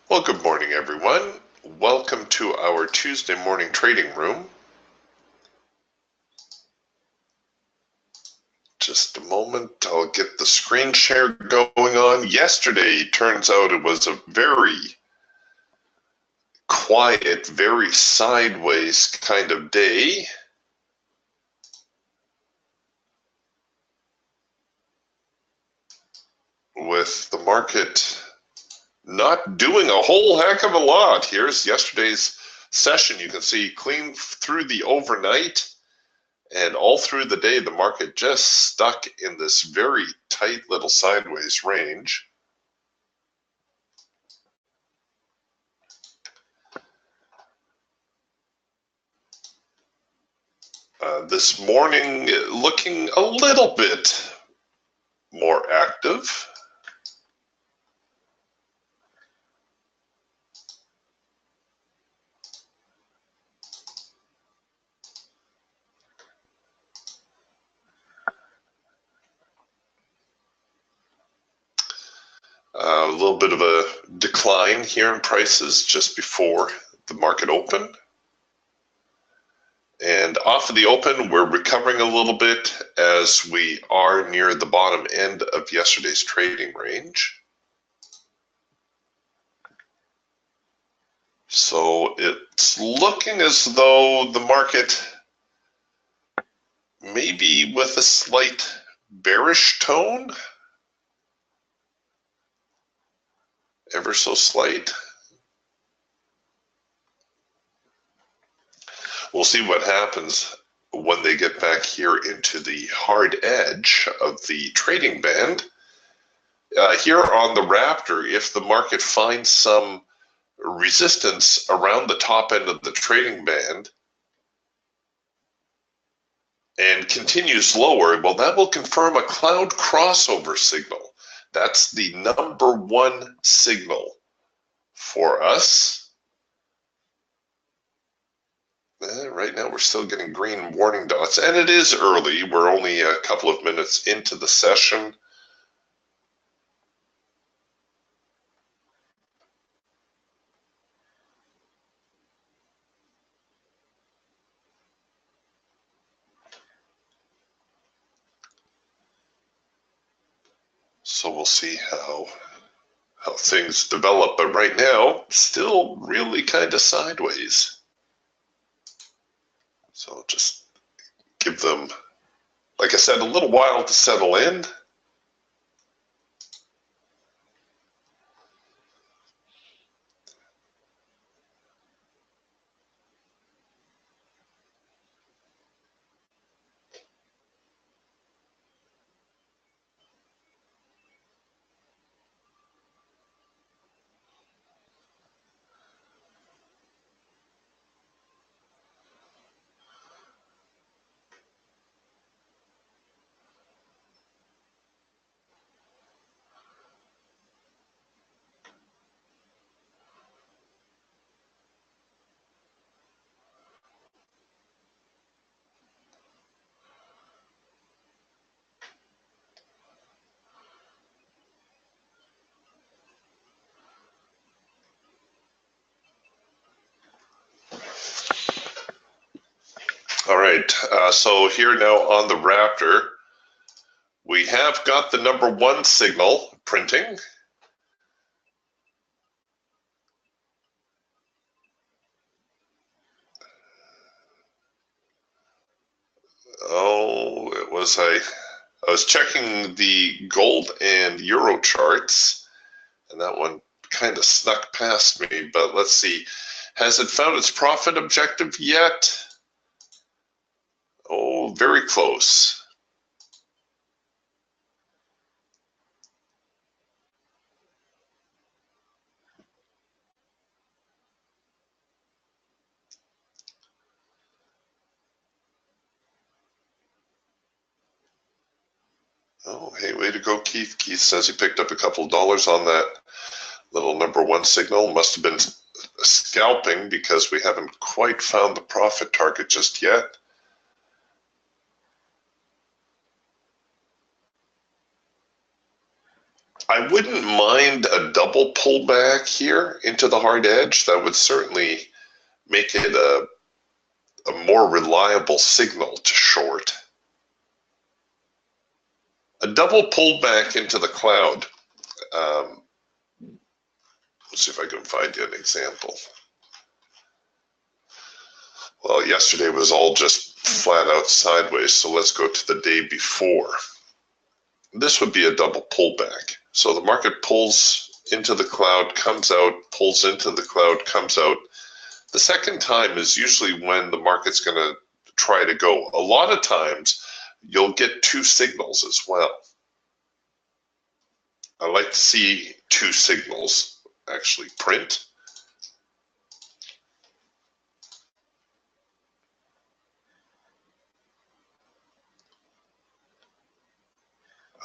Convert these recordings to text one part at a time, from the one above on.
Well, good morning, everyone. Welcome to our Tuesday morning trading room. Just a moment, I'll get the screen share going on. Yesterday, turns out it was a very quiet, very sideways kind of day. With the market not doing a whole heck of a lot. Here's yesterday's session. You can see clean through the overnight and all through the day, the market just stuck in this very tight little sideways range. This morning, looking a little bit more active. A little bit of a decline here in prices just before the market open. And off of the open, we're recovering a little bit as we are near the bottom end of yesterday's trading range. So it's looking as though the market maybe with a slight bearish tone, ever so slight. We'll see what happens when they get back here into the hard edge of the trading band. Here on the Raptor, if the market finds some resistance around the top end of the trading band and continues lower, well, that will confirm a cloud crossover signal. That's the #1 signal for us. Right now we're still getting green warning dots, and it is early. We're only a couple of minutes into the session. So we'll see how things develop, but right now, still really kind of sideways. So just give them, like I said, a little while to settle in. All right, so here now on the Raptor, we have got the #1 signal printing. Oh, it was I was checking the gold and euro charts, and that one kind of snuck past me, but let's see. Has it found its profit objective yet? Oh, very close. Oh, hey, way to go, Keith. Keith says he picked up a couple of dollars on that little #1 signal. Must have been scalping because we haven't quite found the profit target just yet. I wouldn't mind a double pullback here into the hard edge. That would certainly make it a more reliable signal to short. A double pullback into the cloud. Let's see if I can find you an example. Well, yesterday was all just flat out sideways, so let's go to the day before. This would be a double pullback. So the market pulls into the cloud, comes out, pulls into the cloud, comes out. The second time is usually when the market's going to try to go. A lot of times you'll get two signals as well. I like to see two signals actually print.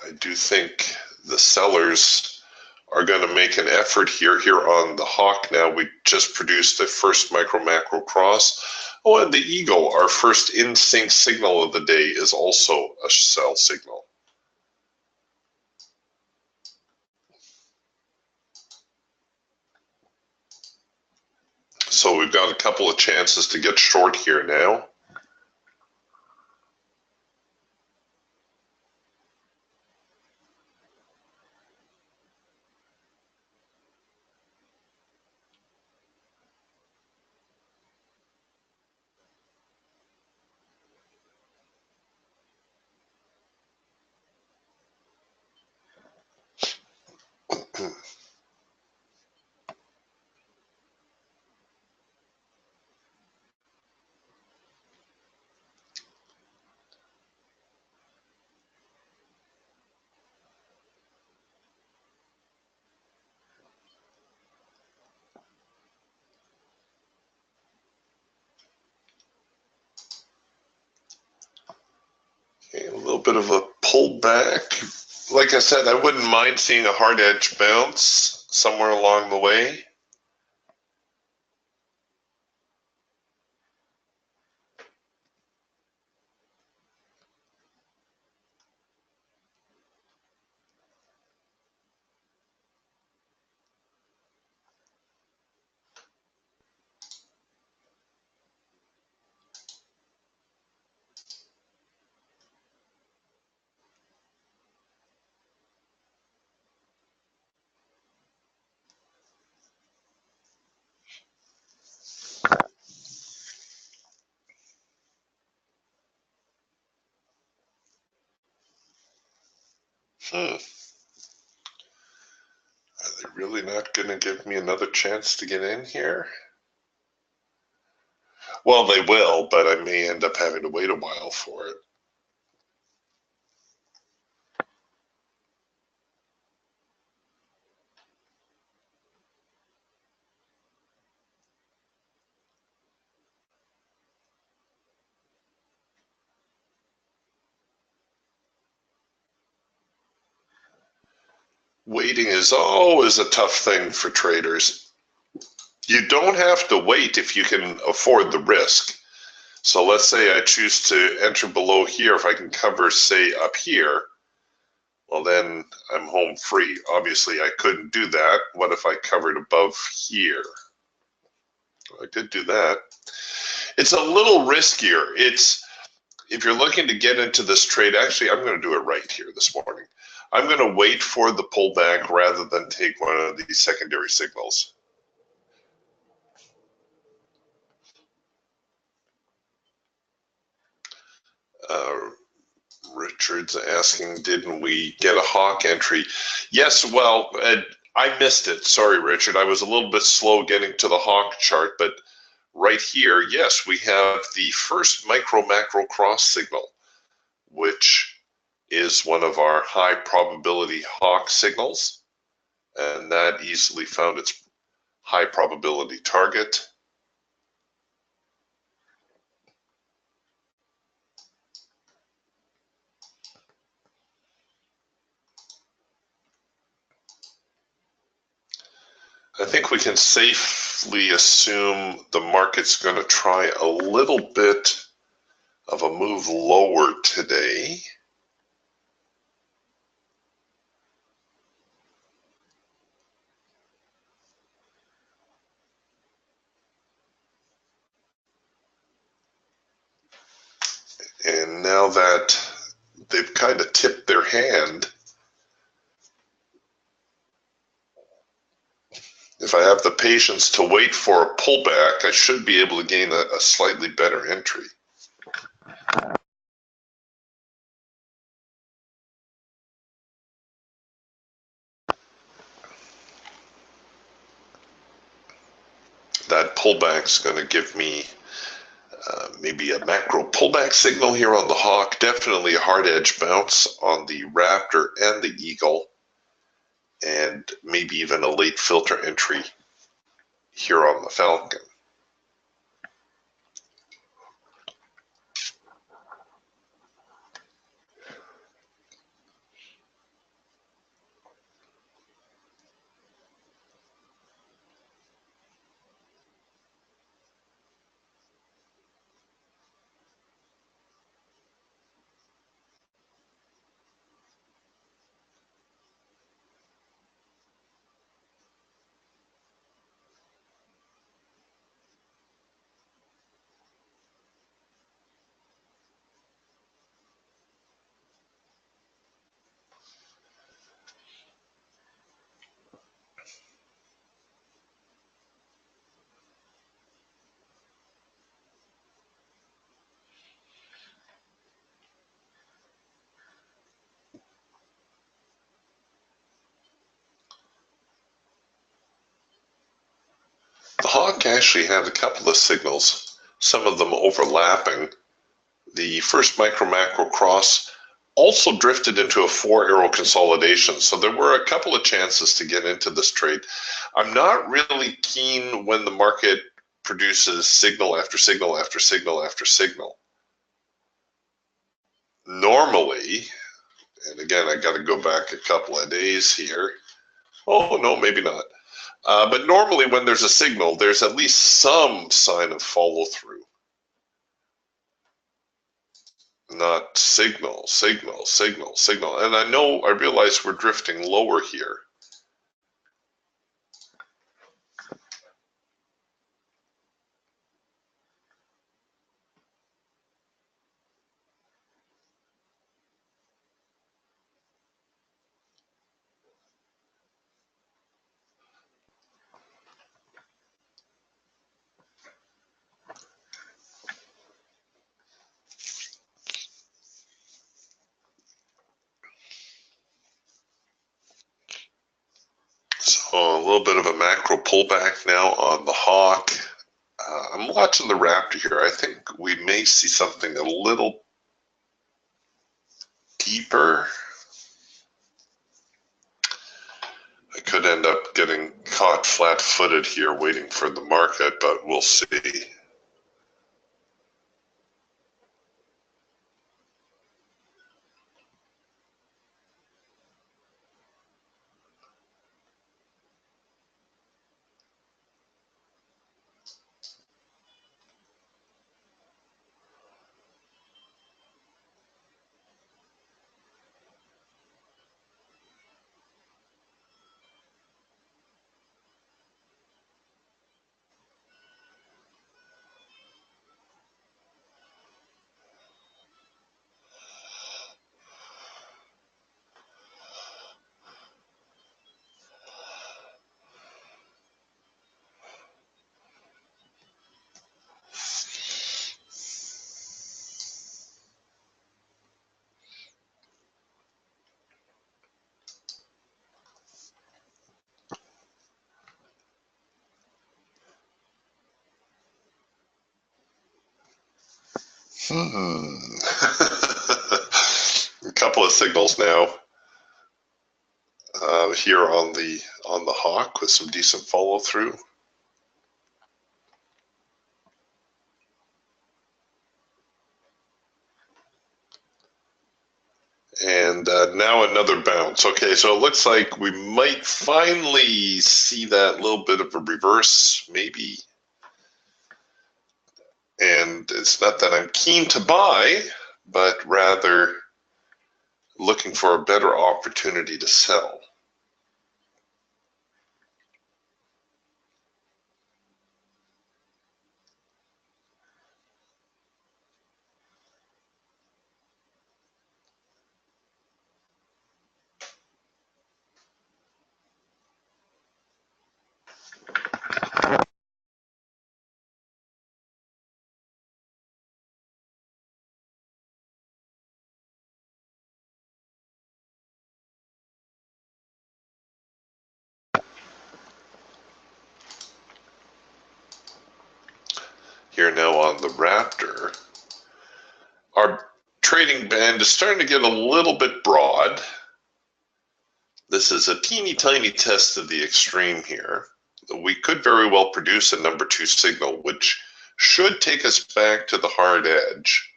I do think the sellers are going to make an effort here on the hawk. Now we just produced the first micro macro cross. Oh, and the eagle, our first in sync signal of the day, is also a sell signal. So we've got a couple of chances to get short here now. Okay, a little bit of a pullback. Like I said, I wouldn't mind seeing a hard edge bounce somewhere along the way. Are they really not going to give me another chance to get in here? Well, they will, but I may end up having to wait a while for it. Waiting is always a tough thing for traders. You don't have to wait if you can afford the risk. So let's say I choose to enter below here. If I can cover, say, up here, well, then I'm home free. Obviously, I couldn't do that. What if I covered above here? I did do that. It's a little riskier. If you're looking to get into this trade, actually, I'm going to do it right here this morning. I'm going to wait for the pullback rather than take one of these secondary signals. Richard's asking, didn't we get a hawk entry? Yes, well, I missed it. Sorry, Richard. I was a little bit slow getting to the hawk chart, but right here, yes, we have the first micro macro cross signal, which is one of our high probability hawk signals, and that easily found its high probability target. I think we can safely assume the market's going to try a little bit of a move lower today. And now that they've kind of tipped their hand, if I have the patience to wait for a pullback, I should be able to gain a slightly better entry. That pullback's going to give me maybe a macro pullback signal here on the Hawk, definitely a hard edge bounce on the Raptor and the Eagle, and maybe even a late filter entry here on the Falcon. The Hawk actually had a couple of signals, some of them overlapping. The first micro-macro cross also drifted into a 4-arrow consolidation, so there were a couple of chances to get into this trade. I'm not really keen when the market produces signal after signal after signal after signal. Normally, and again, I got to go back a couple of days here. Oh, no, maybe not. But normally when there's a signal, there's at least some sign of follow through. Not signal, signal, signal, signal. And I realize we're drifting lower here. So a little bit of a macro pullback now on the Hawk. I'm watching the Raptor here. I think we may see something a little deeper. I could end up getting caught flat-footed here waiting for the market, but we'll see. A couple of signals now here on the Hawk with some decent follow through. And now another bounce. Okay, so it looks like we might finally see that little bit of a reverse, maybe. And it's not that I'm keen to buy, but rather looking for a better opportunity to sell. here now on the Raptor, our trading band is starting to get a little bit broad. This is a teeny tiny test of the extreme here. We could very well produce a number 2 signal, which should take us back to the hard edge.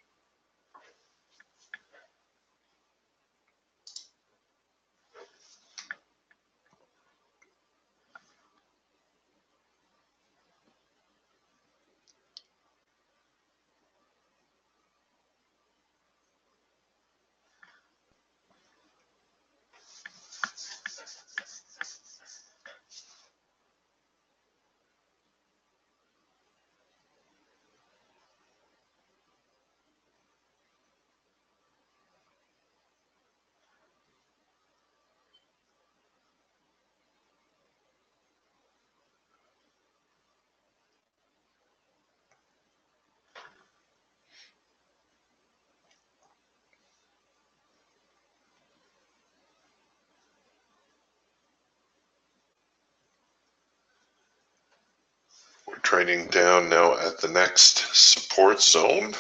We're trading down now at the next support zone.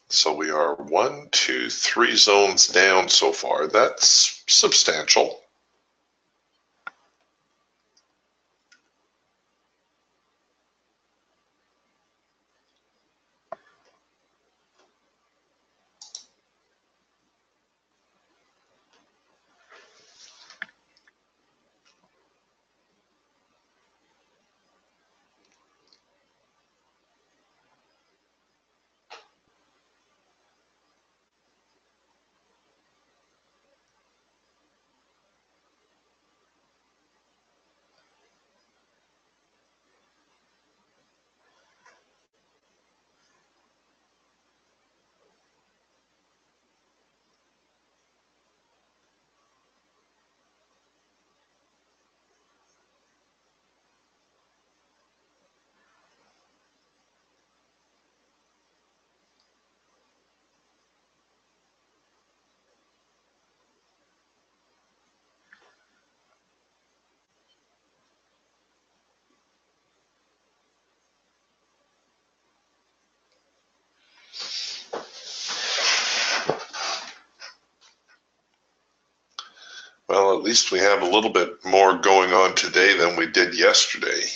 So we are 1, 2, 3 zones down so far. That's substantial. Well, at least we have a little bit more going on today than we did yesterday.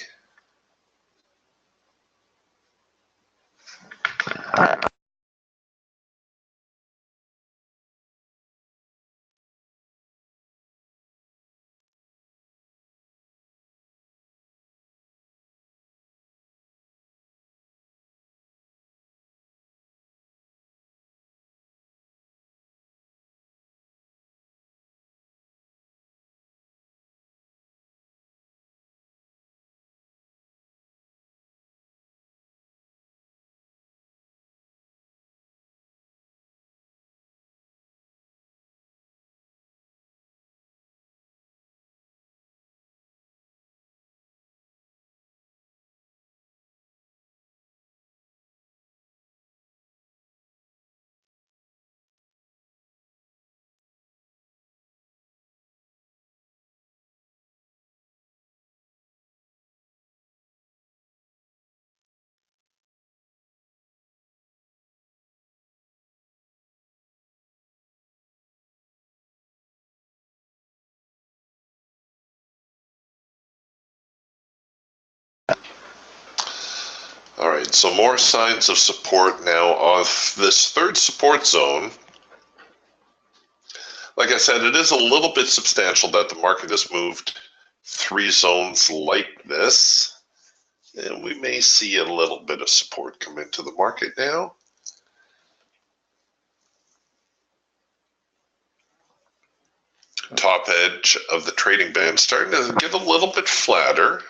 All right, so more signs of support now of this third support zone. Like I said, it is a little bit substantial that the market has moved 3 zones like this. And we may see a little bit of support come into the market now. Top edge of the trading band starting to get a little bit flatter.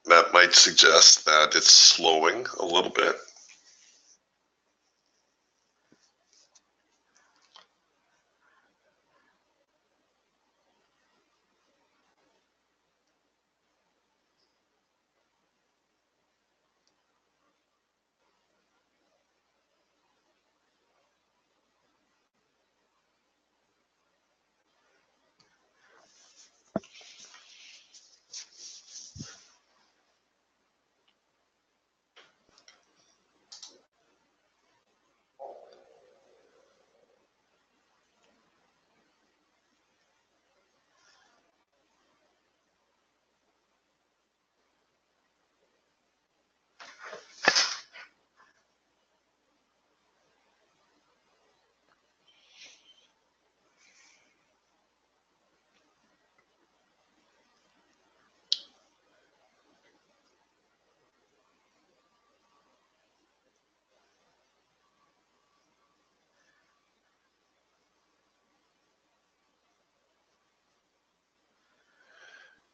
That might suggest that it's slowing a little bit.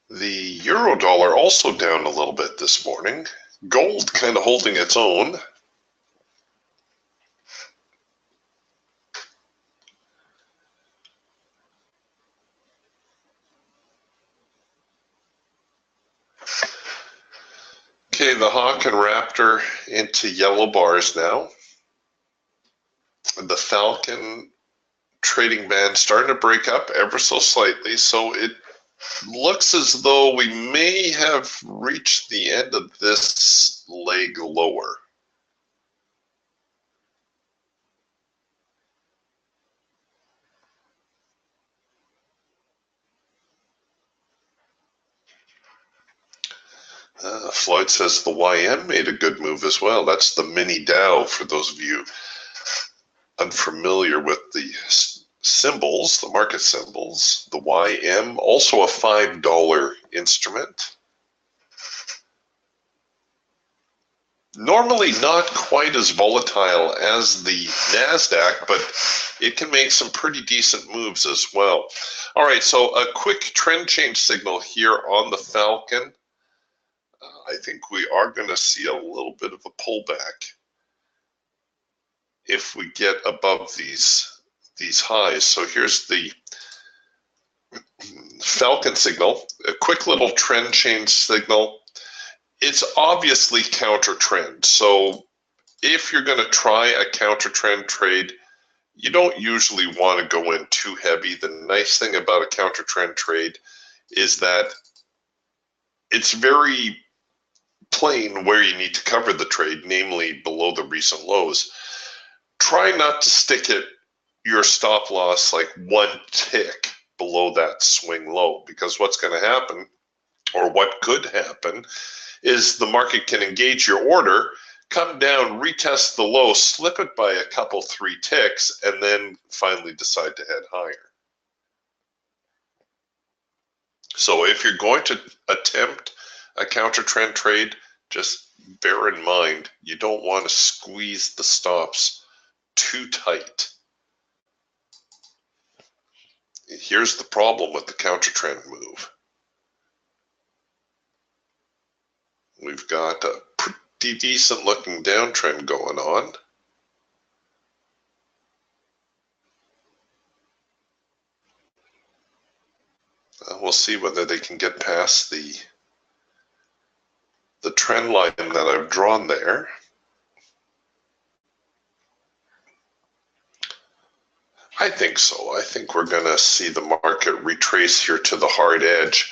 The euro dollar also down a little bit this morning. Gold kind of holding its own. Okay, the Hawk and Raptor into yellow bars now. The Falcon trading band starting to break up ever so slightly, so it looks as though we may have reached the end of this leg lower. Floyd says the YM made a good move as well. That's the mini Dow for those of you unfamiliar with the symbols, the market symbols. The YM, also a $5 instrument. Normally not quite as volatile as the NASDAQ, but it can make some pretty decent moves as well. All right, so a quick trend change signal here on the Falcon. I think we are going to see a little bit of a pullback if we get above these highs. So here's the Falcon signal, a quick little trend change signal. It's obviously counter trend. So if you're going to try a counter trend trade, you don't usually want to go in too heavy. The nice thing about a counter trend trade is that it's very plain where you need to cover the trade, namely below the recent lows. Try not to stick at your stop loss like one tick below that swing low, because what's going to happen, or what could happen, is the market can engage your order, come down, retest the low, slip it by a couple, 3 ticks, and then finally decide to head higher. So if you're going to attempt a counter trend trade, just bear in mind, you don't want to squeeze the stops too tight. Here's the problem with the counter trend move. We've got a pretty decent looking downtrend going on. We'll see whether they can get past the trend line that I've drawn there. I think so. I think we're going to see the market retrace here to the hard edge.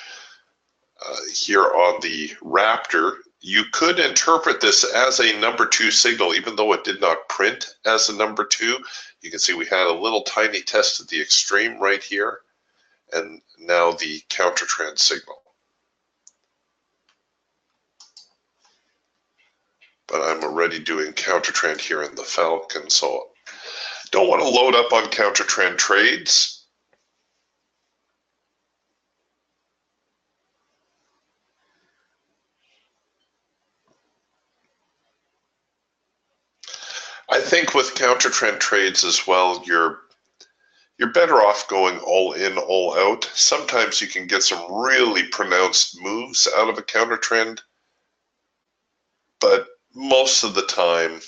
Here on the Raptor, you could interpret this as a number 2 signal, even though it did not print as a number 2. You can see we had a little tiny test at the extreme right here, and now the counter trend signal. But I'm already doing counter trend here in the Falcon, so don't want to load up on counter trend trades. I think with counter trend trades as well, you're better off going all in, all out. Sometimes you can get some really pronounced moves out of a counter trend, but most of the time,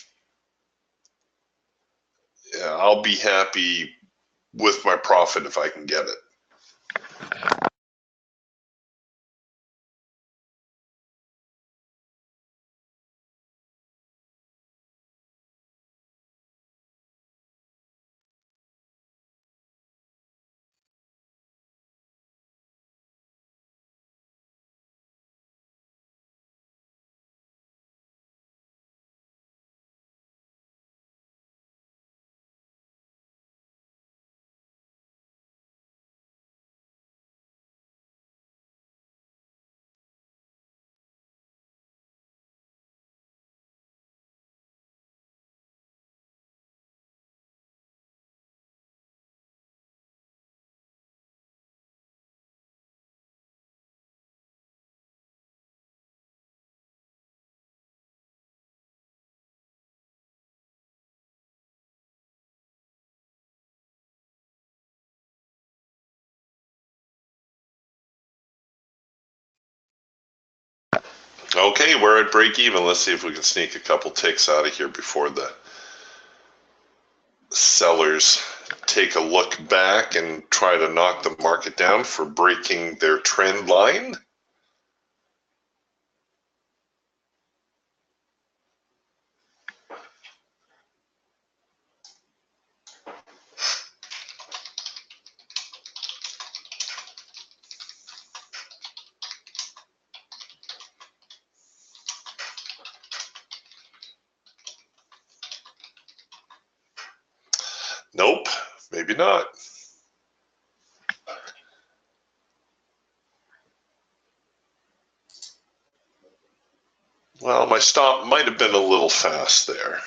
yeah, I'll be happy with my profit if I can get it. Okay, we're at break even. Let's see if we can sneak a couple ticks out of here before the sellers take a look back and try to knock the market down for breaking their trend line. Nope, maybe not. Well, my stop might have been a little fast there.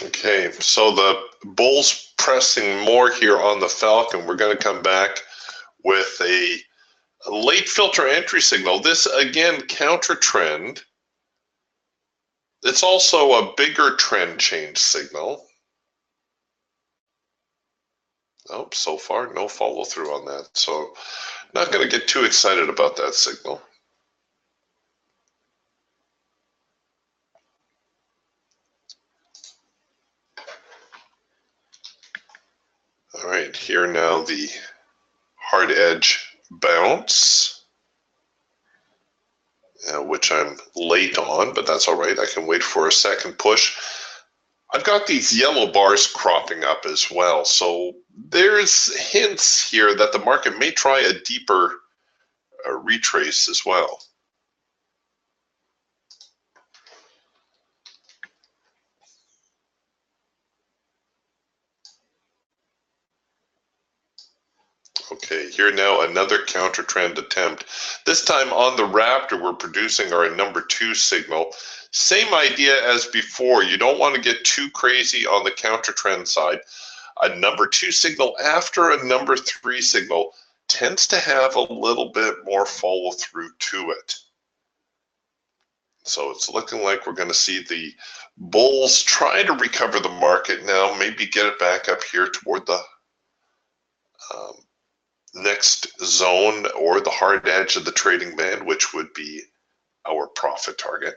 Okay, so the bull's pressing more here on the Falcon. We're going to come back with a late filter entry signal. This, again, counter trend. It's also a bigger trend change signal. Oh, so far, no follow through on that. So not going to get too excited about that signal. All right, here now the hard edge bounce, which I'm late on, but that's all right. I can wait for a second push. I've got these yellow bars cropping up as well. So there's hints here that the market may try a deeper retrace as well. Okay, here now another counter trend attempt. This time on the Raptor, we're producing our number 2 signal. Same idea as before. You don't want to get too crazy on the counter trend side. A number 2 signal after a number 3 signal tends to have a little bit more follow through to it. So it's looking like we're going to see the bulls try to recover the market now, maybe get it back up here toward the next zone or the hard edge of the trading band, which would be our profit target.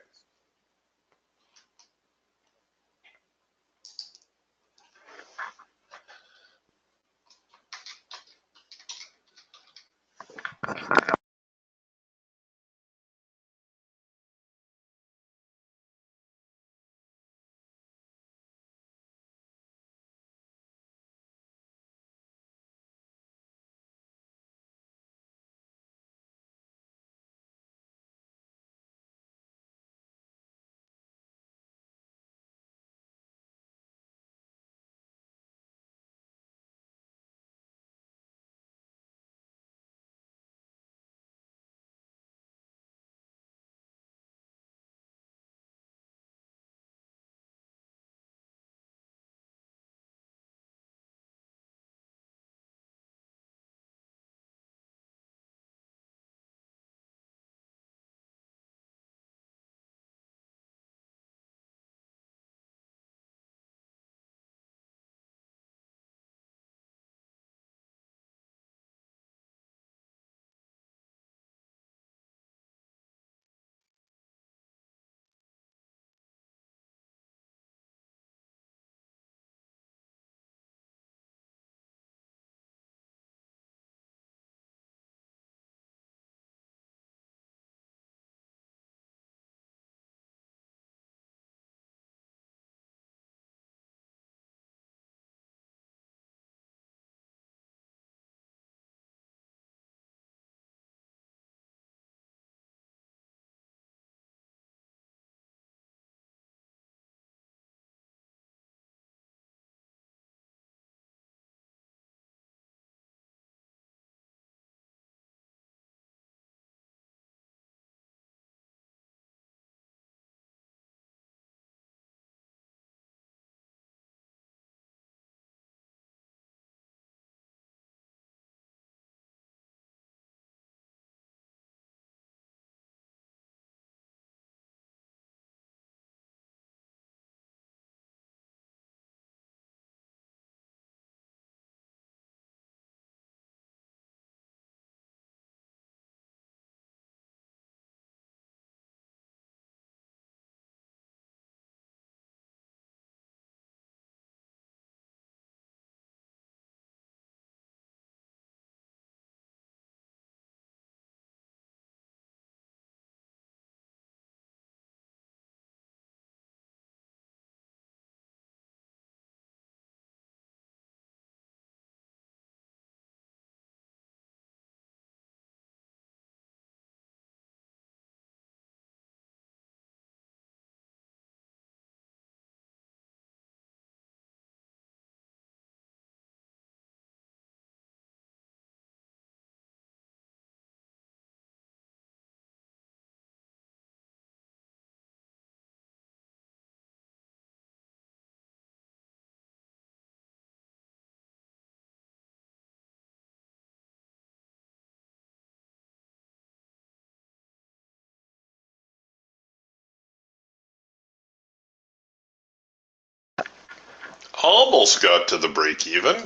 almost got to the break even.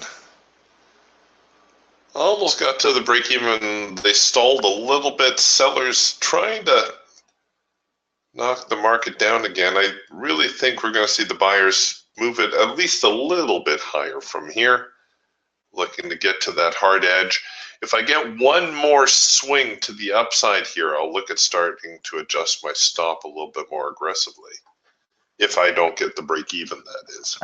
Almost got to the break even. They stalled a little bit. Sellers trying to knock the market down again. I really think we're going to see the buyers move it at least a little bit higher from here, looking to get to that hard edge. If I get one more swing to the upside here, I'll look at starting to adjust my stop a little bit more aggressively. If I don't get the break even, that is.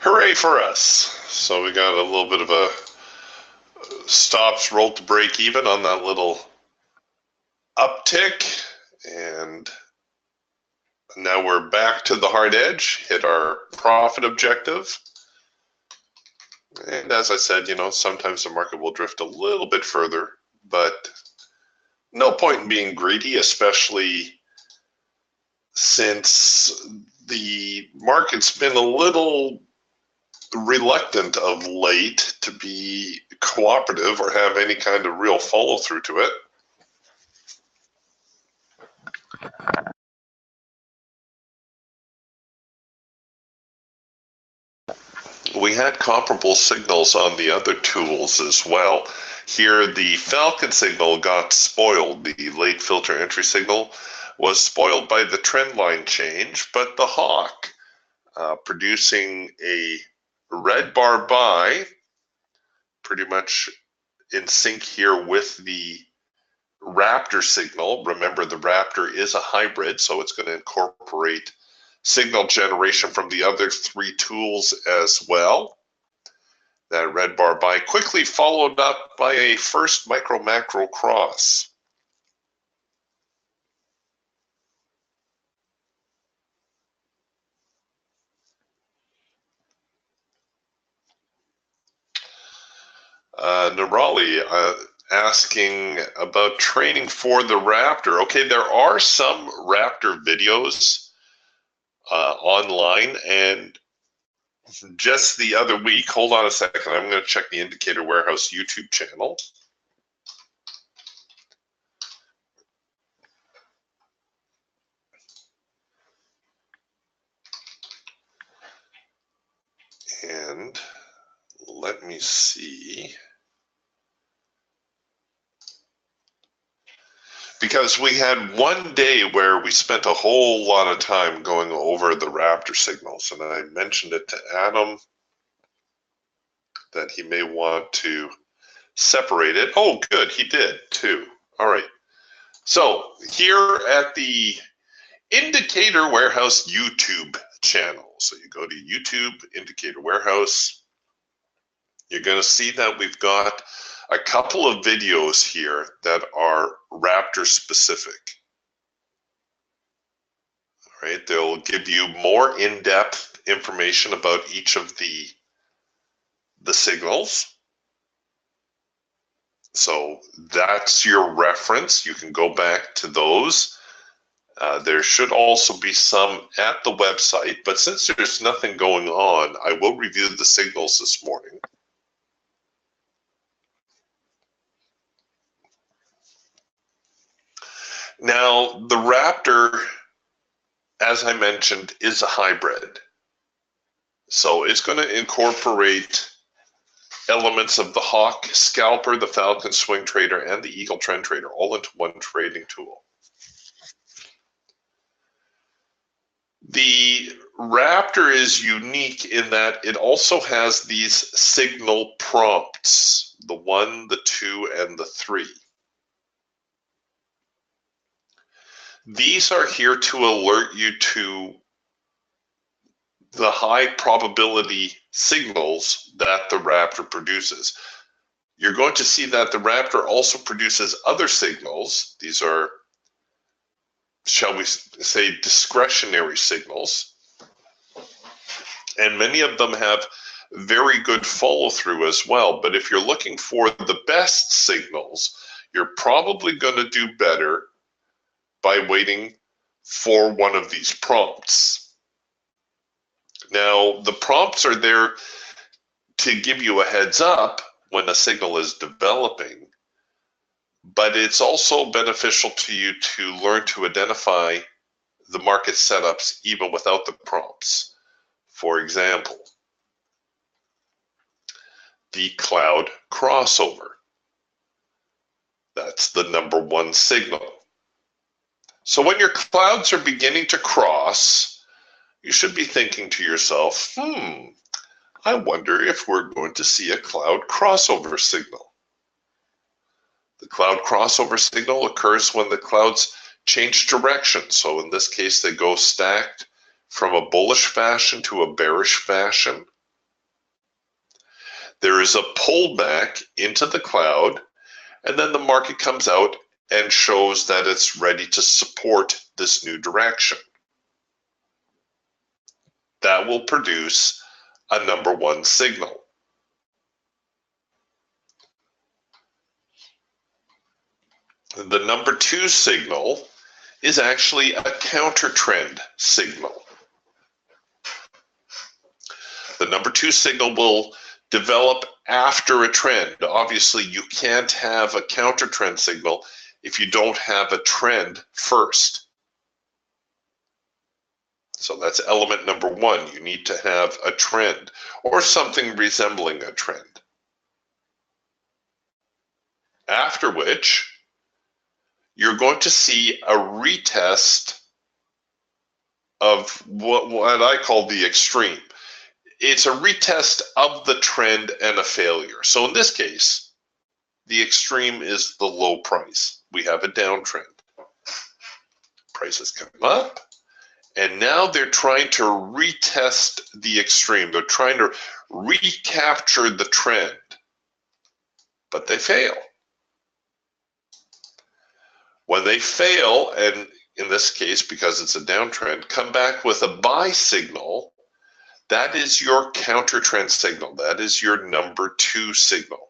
Hooray for us. So we got a little bit of a stops roll to break even on that little uptick, and now we're back to the hard edge, hit our profit objective. And as I said, you know, sometimes the market will drift a little bit further, but no point in being greedy, especially since the market's been a little reluctant of late to be cooperative or have any kind of real follow through to it. We had comparable signals on the other tools as well. Here, the Falcon signal got spoiled. The late filter entry signal was spoiled by the trend line change, but the Hawk producing a red bar buy, pretty much in sync here with the Raptor signal. Remember, the Raptor is a hybrid, so it's going to incorporate signal generation from the other three tools as well. That red bar buy quickly followed up by a first micro macro cross. Nerali asking about training for the Raptor. Okay, there are some Raptor videos online, and just the other week, hold on a second, I'm going to check the Indicator Warehouse YouTube channel. And let me see. Because we had one day where we spent a whole lot of time going over the Raptor signals, and I mentioned it to Adam that he may want to separate it. Oh, good, he did too. All right. So here at the Indicator Warehouse YouTube channel, so you go to YouTube, Indicator Warehouse, you're going to see that we've got a couple of videos here that are Raptor specific. All right, they'll give you more in-depth information about each of the signals. So that's your reference. You can go back to those There should also be some at the website, but since there's nothing going on, I will review the signals this morning. Now, the Raptor, as I mentioned, is a hybrid. So it's going to incorporate elements of the Hawk Scalper, the Falcon Swing Trader, and the Eagle Trend Trader all into one trading tool. The Raptor is unique in that it also has these signal prompts, the 1, the 2, and the 3. These are here to alert you to the high probability signals that the Raptor produces. You're going to see that the Raptor also produces other signals. These are, shall we say, discretionary signals. And many of them have very good follow through as well. But if you're looking for the best signals, you're probably going to do better by waiting for one of these prompts. Now, the prompts are there to give you a heads up when a signal is developing, but it's also beneficial to you to learn to identify the market setups even without the prompts. For example, the cloud crossover. That's the #1 signal. So when your clouds are beginning to cross, you should be thinking to yourself, I wonder if we're going to see a cloud crossover signal. The cloud crossover signal occurs when the clouds change direction. So in this case, they go stacked from a bullish fashion to a bearish fashion. There is a pullback into the cloud, and then the market comes out and shows that it's ready to support this new direction. That will produce a #1 signal. The #2 signal is actually a counter trend signal. The #2 signal will develop after a trend. Obviously, you can't have a counter trend signal if you don't have a trend first. So that's element #1. You need to have a trend or something resembling a trend. After which, you're going to see a retest of what I call the extreme. It's a retest of the trend and a failure. So in this case, the extreme is the low price. We have a downtrend. Prices come up. And now they're trying to retest the extreme. They're trying to recapture the trend, but they fail. When they fail, and in this case, because it's a downtrend, come back with a buy signal, that is your counter trend signal. That is your #2 signal.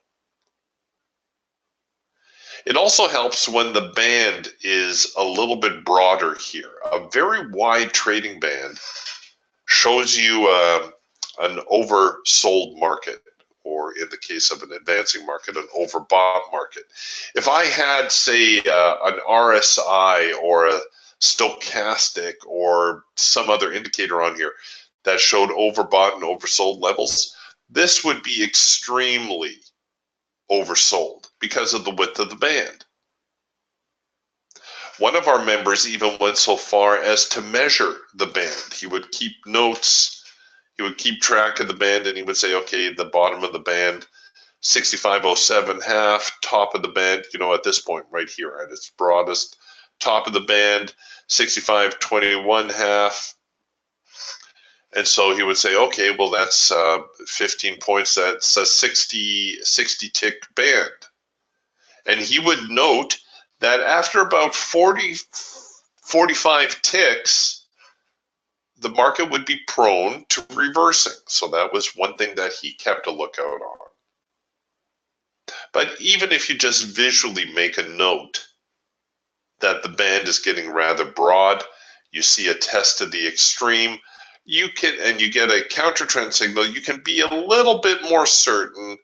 It also helps when the band is a little bit broader here. A very wide trading band shows you an oversold market, or in the case of an advancing market, an overbought market. If I had, say, an RSI or a stochastic or some other indicator on here that showed overbought and oversold levels, this would be extremely oversold because of the width of the band. One of our members even went so far as to measure the band. He would keep notes, he would keep track of the band, and he would say, okay, the bottom of the band, 65.07 top of the band, at this point right here at its broadest, top of the band, 65.21 And so he would say, okay, well, that's 15 points. That's a 60 tick band. And he would note that after about 45 ticks, the market would be prone to reversing. So that was one thing that he kept a lookout on. But even if you just visually make a note that the band is getting rather broad. You see a test to the extreme. You get a counter trend signal. You can be a little bit more certain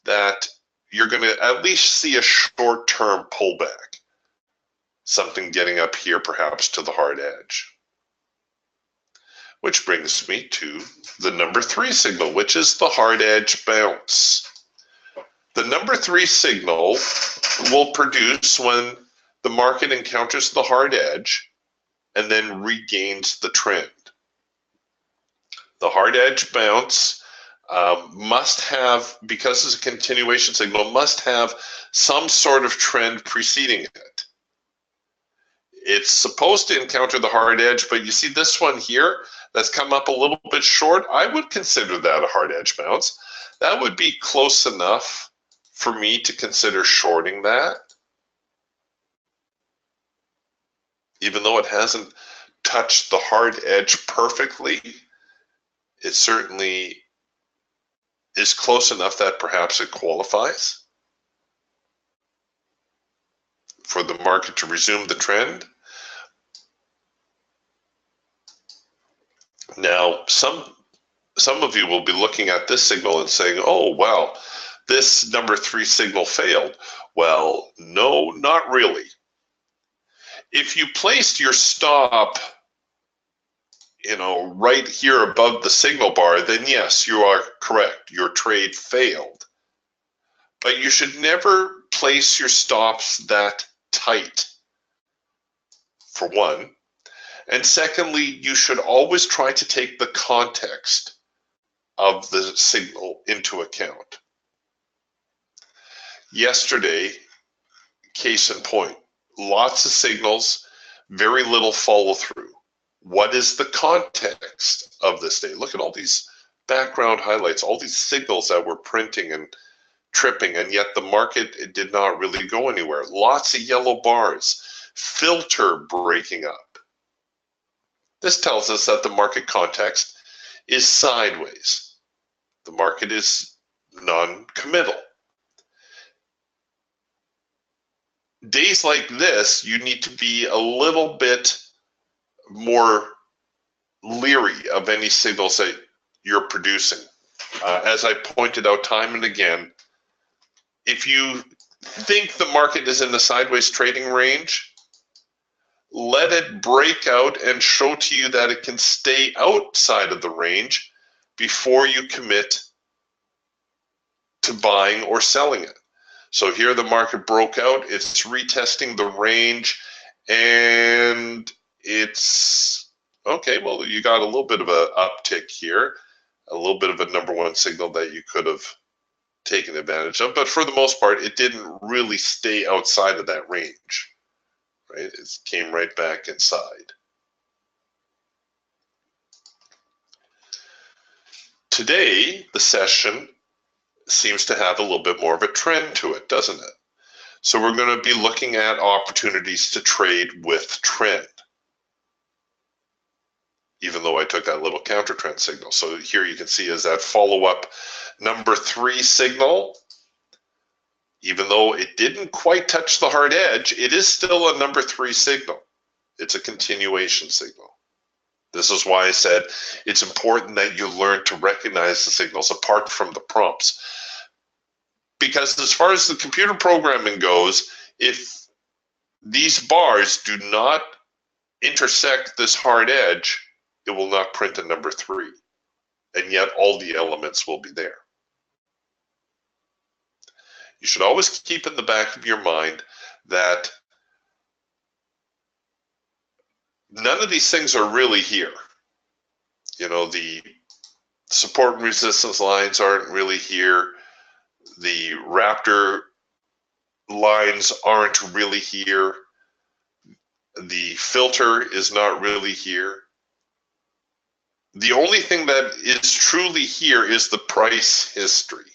that you're going to at least see a short-term pullback. Something getting up here perhaps to the hard edge. Which brings me to the number 3 signal, which is the hard edge bounce. The number 3 signal will produce when the market encounters the hard edge and then regains the trend. The hard edge bounce must have, because it's a continuation signal, must have some sort of trend preceding it. It's supposed to encounter the hard edge, but you see this one here that's come up a little bit short. I would consider that a hard edge bounce. That would be close enough for me to consider shorting that. Even though it hasn't touched the hard edge perfectly, it certainly is close enough that perhaps it qualifies for the market to resume the trend. Now, some of you will be looking at this signal and saying, oh, well, this number 3 signal failed. Well, no, not really. If you placed your stop, right here above the signal bar, then yes, you are correct. Your trade failed. But you should never place your stops that tight, for one. And secondly, you should always try to take the context of the signal into account. Yesterday, case in point, lots of signals, very little follow through. What is the context of this day? Look at all these background highlights, all these signals that were printing and tripping, and yet the market, it did not really go anywhere. Lots of yellow bars, filter breaking up. This tells us that the market context is sideways. The market is non-committal. Days like this, you need to be a little bit more leery of any signals that you're producing. As I pointed out time and again, if you think the market is in the sideways trading range, let it break out and show to you that it can stay outside of the range before you commit to buying or selling it. So here the market broke out, it's retesting the range, and it's okay. Well, you got a little bit of an uptick here, a little bit of a number 1 signal that you could have taken advantage of, but for the most part, it didn't really stay outside of that range. Right? It came right back inside. Today, the session seems to have a little bit more of a trend to it, doesn't it? So we're going to be looking at opportunities to trade with trend, even though I took that little counter trend signal. So here you can see is that follow-up number 3 signal. Even though it didn't quite touch the hard edge, it is still a number 3 signal. It's a continuation signal. This is why I said it's important that you learn to recognize the signals apart from the prompts. Because as far as the computer programming goes, if these bars do not intersect this hard edge, it will not print a number 3. And yet all the elements will be there. You should always keep in the back of your mind that none of these things are really here. The support and resistance lines aren't really here. The Raptor lines aren't really here. The filter is not really here. The only thing that is truly here is the price history.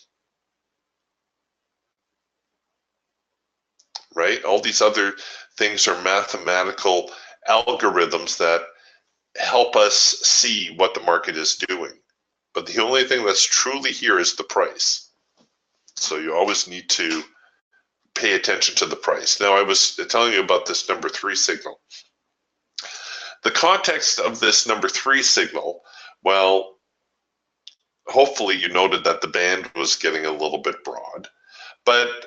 Right? All these other things are mathematical algorithms that help us see what the market is doing. But the only thing that's truly here is the price. So you always need to pay attention to the price. Now, I was telling you about this number 3 signal. The context of this number 3 signal, well, hopefully you noted that the band was getting a little bit broad, but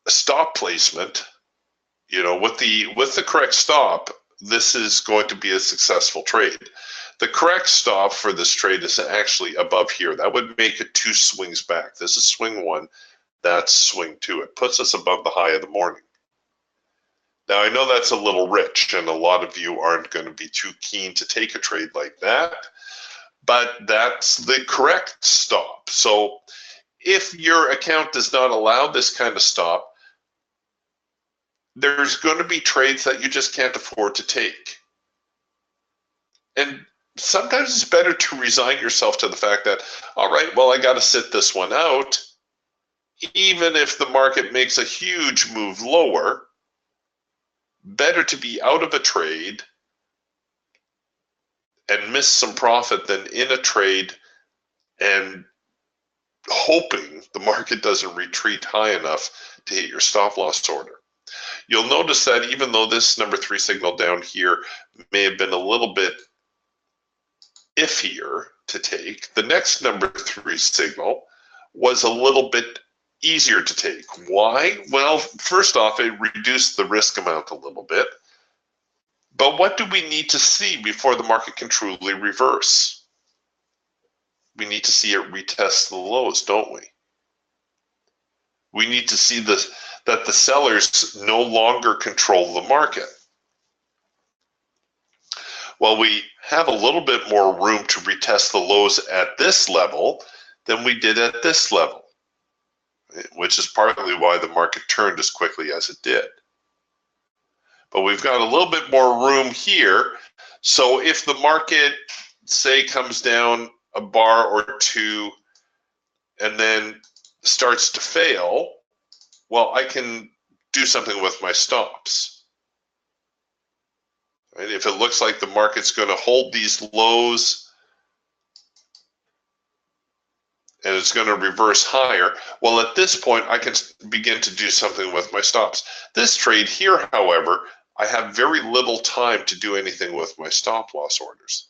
stop placement, with the correct stop, this is going to be a successful trade. The correct stop for this trade is actually above here. That would make it 2 swings back. This is swing 1. That's swing 2. It puts us above the high of the morning. Now, I know that's a little rich, and a lot of you aren't going to be too keen to take a trade like that, but that's the correct stop. So if your account does not allow this kind of stop, there's going to be trades that you just can't afford to take. And sometimes it's better to resign yourself to the fact that, all right, well, I got to sit this one out. Even if the market makes a huge move lower, better to be out of a trade and miss some profit than in a trade and hoping the market doesn't retreat high enough to hit your stop loss order. You'll notice that even though this number 3 signal down here may have been a little bit iffier to take, the next number 3 signal was a little bit easier to take. Why? Well, first off, it reduced the risk amount a little bit. But what do we need to see before the market can truly reverse? We need to see it retest the lows, don't we? We need to see that the sellers no longer control the market. Well, we have a little bit more room to retest the lows at this level than we did at this level, which is partly why the market turned as quickly as it did. But we've got a little bit more room here. So if the market, say, comes down a bar or 2 and then starts to fail, well, I can do something with my stops. Right? If it looks like the market's going to hold these lows and it's going to reverse higher, well, at this point, I can begin to do something with my stops. This trade here, however, I have very little time to do anything with my stop loss orders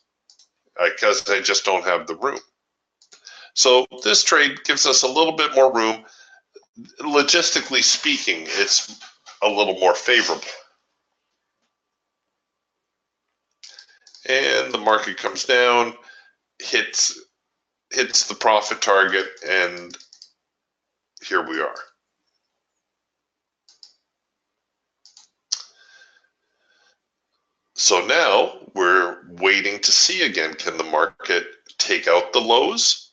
because I just don't have the room. So this trade gives us a little bit more room. Logistically speaking, it's a little more favorable. And the market comes down, hits the profit target, and here we are. So now we're waiting to see again, can the market take out the lows?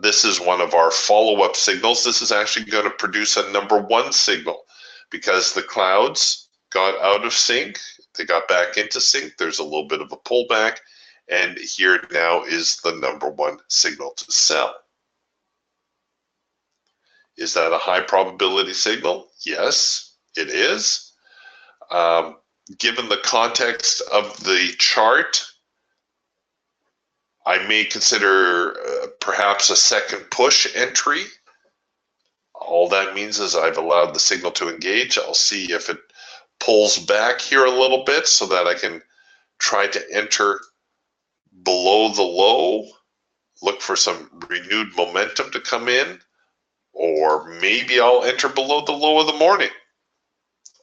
This is one of our follow-up signals. This is actually going to produce a number 1 signal because the clouds got out of sync. They got back into sync. There's a little bit of a pullback. And here now is the number 1 signal to sell. Is that a high probability signal? Yes, it is. Given the context of the chart, I may consider perhaps a second push entry. All that means is I've allowed the signal to engage. I'll see if it pulls back here a little bit so that I can try to enter below the low, look for some renewed momentum to come in, or maybe I'll enter below the low of the morning.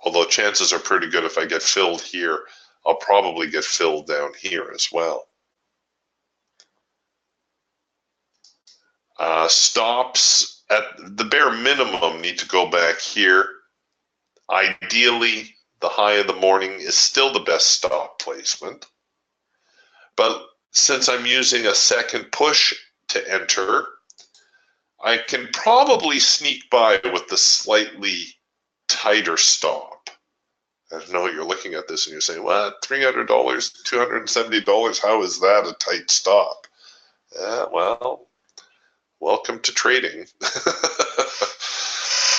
Although chances are pretty good if I get filled here, I'll probably get filled down here as well. Stops at the bare minimum need to go back here. Ideally, the high of the morning is still the best stop placement. But since I'm using a second push to enter, I can probably sneak by with the slightly tighter stop. I know you're looking at this and you're saying, what, $300, $270, how is that a tight stop? Well, welcome to trading.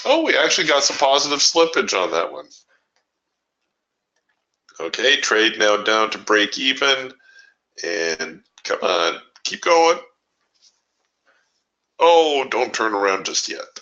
Oh, we actually got some positive slippage on that one. Okay, trade now down to break even. And come on, keep going. Oh, don't turn around just yet.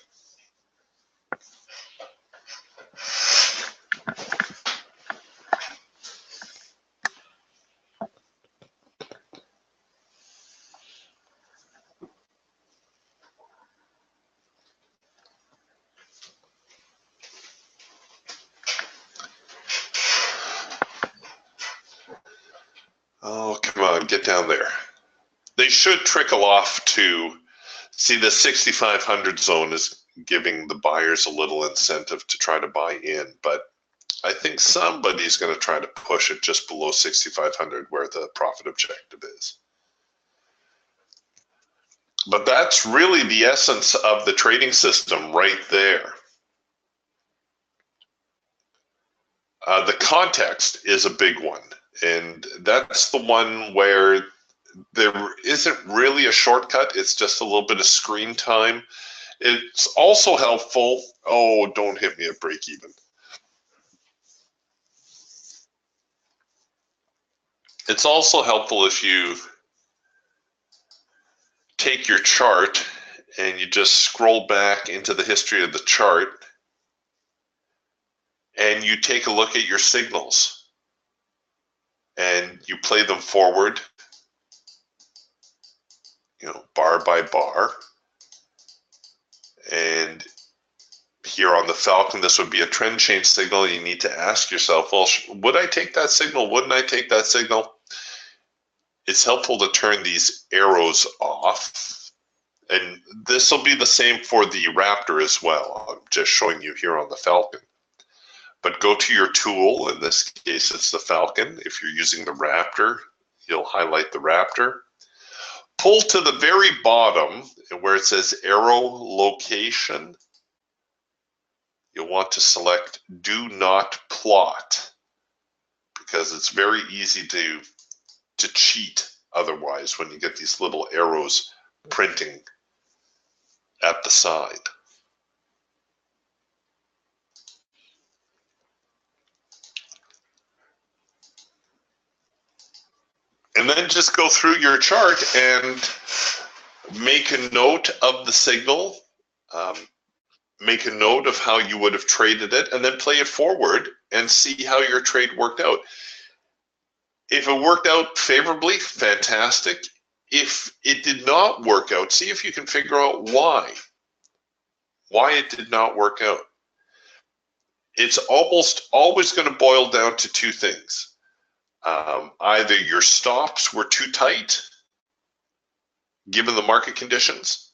Oh, come on, get down there. They should trickle off to, see, the 6,500 zone is giving the buyers a little incentive to try to buy in, but I think somebody's going to try to push it just below 6,500 where the profit objective is. But that's really the essence of the trading system right there. The context is a big one, and that's the one where there isn't really a shortcut. It's just a little bit of screen time. It's also helpful. Oh, don't hit me at break even. It's also helpful if you take your chart and you just scroll back into the history of the chart and you take a look at your signals and you play them forward, you know, bar by bar. And here on the Falcon, this would be a trend change signal. You need to ask yourself, well, would I take that signal? Wouldn't I take that signal? It's helpful to turn these arrows off. And this will be the same for the Raptor as well. I'm just showing you here on the Falcon. But go to your tool. In this case, it's the Falcon. If you're using the Raptor, you'll highlight the Raptor. Pull to the very bottom where it says arrow location. You'll want to select do not plot because it's very easy to cheat otherwise when you get these little arrows printing at the side. And then just go through your chart and make a note of the signal, make a note of how you would have traded it, and then play it forward and see how your trade worked out. If it worked out favorably, fantastic. If it did not work out, see if you can figure out why it did not work out. It's almost always going to boil down to two things. Either your stops were too tight, given the market conditions,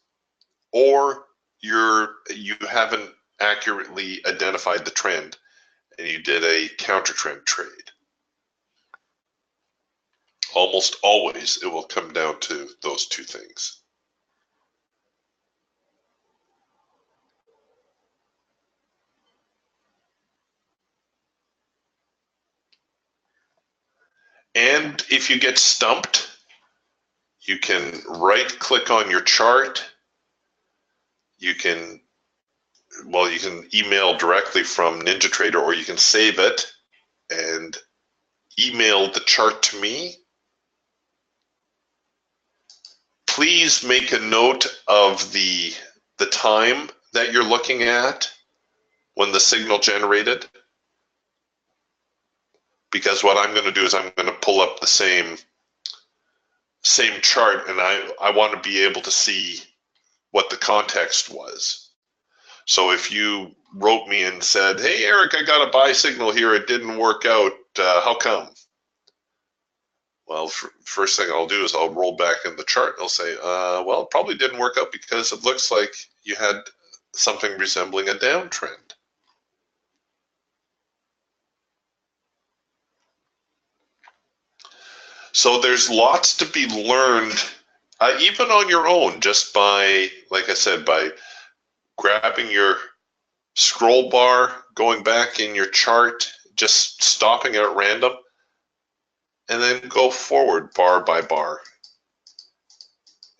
or you haven't accurately identified the trend and you did a counter trend trade. Almost always it will come down to those two things. And if you get stumped, you can right click on your chart. You can email directly from NinjaTrader, or you can save it and email the chart to me. Please make a note of the time that you're looking at when the signal generated, because what I'm going to do is I'm going to pull up the same chart, and I want to be able to see what the context was. So if you wrote me and said, hey Eric, I got a buy signal here, it didn't work out, how come? Well, first thing I'll do is I'll roll back in the chart and I'll say, well, it probably didn't work out because it looks like you had something resembling a downtrend. So there's lots to be learned, even on your own, just by, like I said, by grabbing your scroll bar, going back in your chart, just stopping at random, and then go forward bar by bar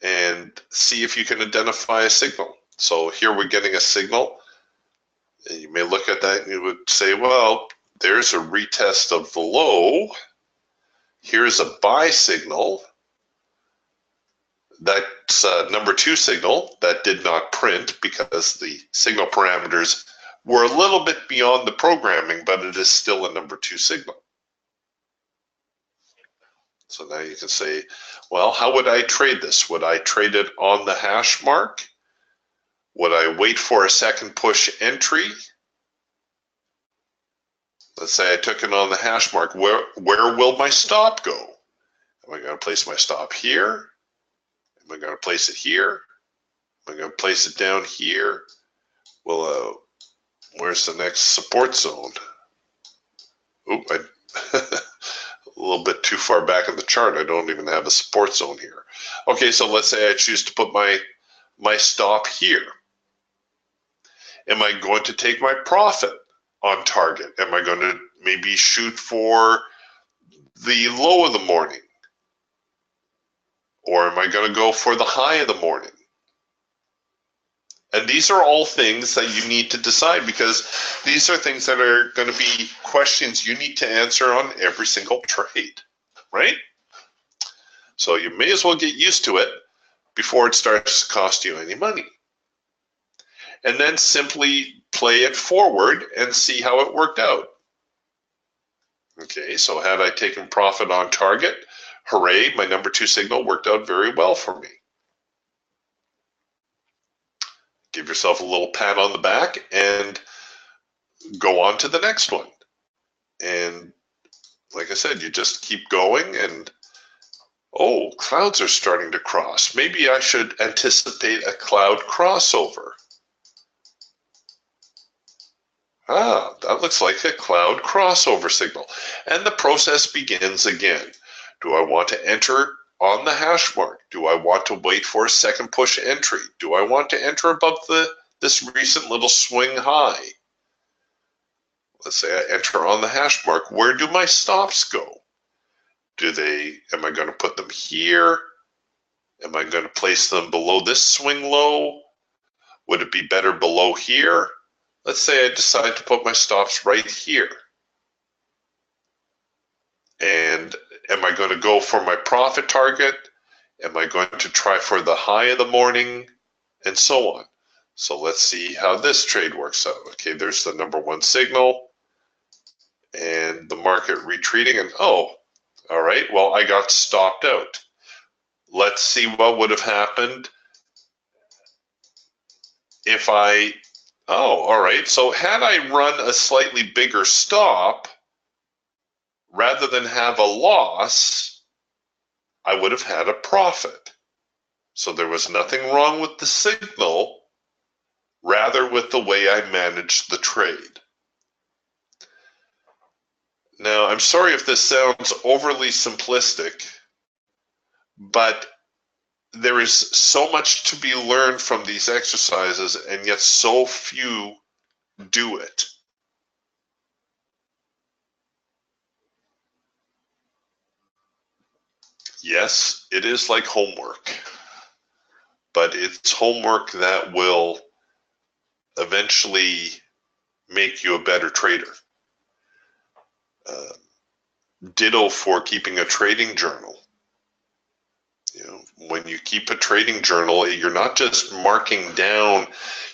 and see if you can identify a signal. So here we're getting a signal. And you may look at that and you would say, well, there's a retest of the low. Here's a buy signal. That's number 2 signal that did not print because the signal parameters We're a little bit beyond the programming, but it is still a number 2 signal. So now you can say, well, how would I trade this? Would I trade it on the hash mark? Would I wait for a second push entry? Let's say I took it on the hash mark. Where will my stop go? Am I going to place my stop here? Am I going to place it here? Am I going to place it down here? Well, where's the next support zone? Oop, I a little bit too far back in the chart. I don't even have a support zone here. Okay, so let's say I choose to put my stop here. Am I going to take my profit on target? Am I going to maybe shoot for the low of the morning? Or am I going to go for the high of the morning? And these are all things that you need to decide, because these are things that are going to be questions you need to answer on every single trade, right? So you may as well get used to it before it starts to cost you any money. And then simply play it forward and see how it worked out. Okay, so had I taken profit on target, hooray, my number 2 signal worked out very well for me. Give yourself a little pat on the back and go on to the next one. And like I said, you just keep going and, oh, clouds are starting to cross. Maybe I should anticipate a cloud crossover. Ah, that looks like a cloud crossover signal. And the process begins again. Do I want to enter on the hash mark? Do I want to wait for a second push entry? Do I want to enter above this recent little swing high? Let's say I enter on the hash mark. Where do my stops go? Am I going to put them here? Am I going to place them below this swing low? Would it be better below here? Let's say I decide to put my stops right here. And am I going to go for my profit target? Am I going to try for the high of the morning? And so on. So let's see how this trade works out. Okay, there's the number 1 signal. And the market retreating. And oh, all right, well, I got stopped out. Let's see what would have happened if I... Oh, all right. So had I run a slightly bigger stop, rather than have a loss, I would have had a profit. So there was nothing wrong with the signal, rather with the way I managed the trade. Now, I'm sorry if this sounds overly simplistic, but there is so much to be learned from these exercises, and yet so few do it. Yes, it is like homework, but it's homework that will eventually make you a better trader. Ditto for keeping a trading journal. You know, when you keep a trading journal, you're not just marking down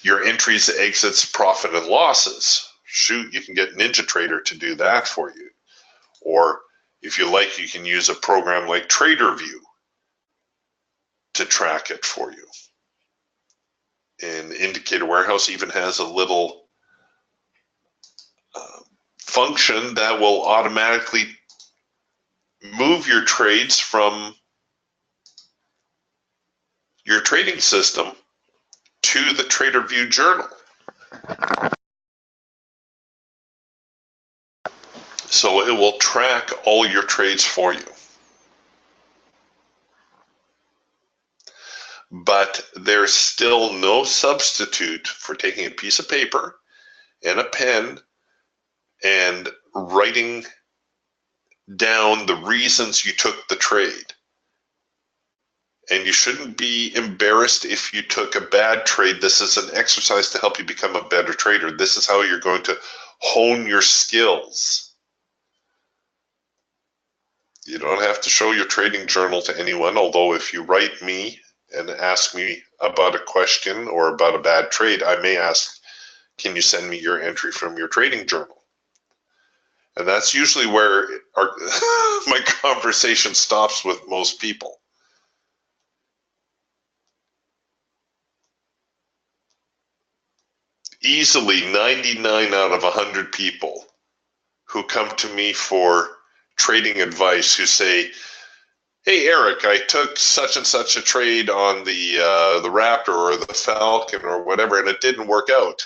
your entries, exits, profit, and losses. Shoot, you can get NinjaTrader to do that for you. Or if you like, you can use a program like TraderView to track it for you. And Indicator Warehouse even has a little function that will automatically move your trades from your trading system to the TraderView journal. So it will track all your trades for you. But there's still no substitute for taking a piece of paper and a pen and writing down the reasons you took the trade. And you shouldn't be embarrassed if you took a bad trade. This is an exercise to help you become a better trader. This is how you're going to hone your skills. You don't have to show your trading journal to anyone, although if you write me and ask me about a question or about a bad trade, I may ask Can you send me your entry from your trading journal? And that's usually where my conversation stops with most people. Easily 99 out of 100 people who come to me for trading advice who say, hey, Eric, I took such and such a trade on the Raptor or the Falcon or whatever, and it didn't work out.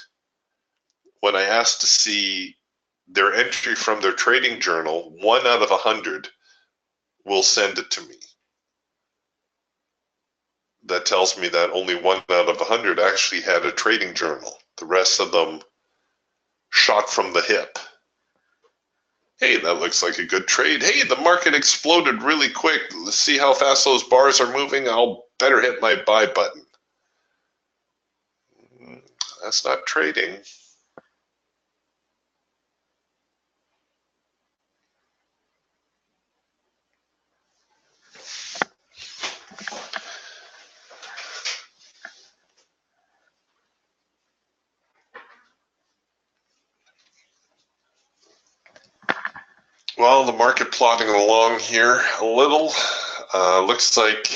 When I asked to see their entry from their trading journal, 1 out of 100 will send it to me. That tells me that only 1 out of 100 actually had a trading journal. The rest of them shot from the hip. Hey, that looks like a good trade. Hey, the market exploded really quick. Let's see how fast those bars are moving. I'll better hit my buy button. That's not trading. Well, the market plodding along here a little. Looks like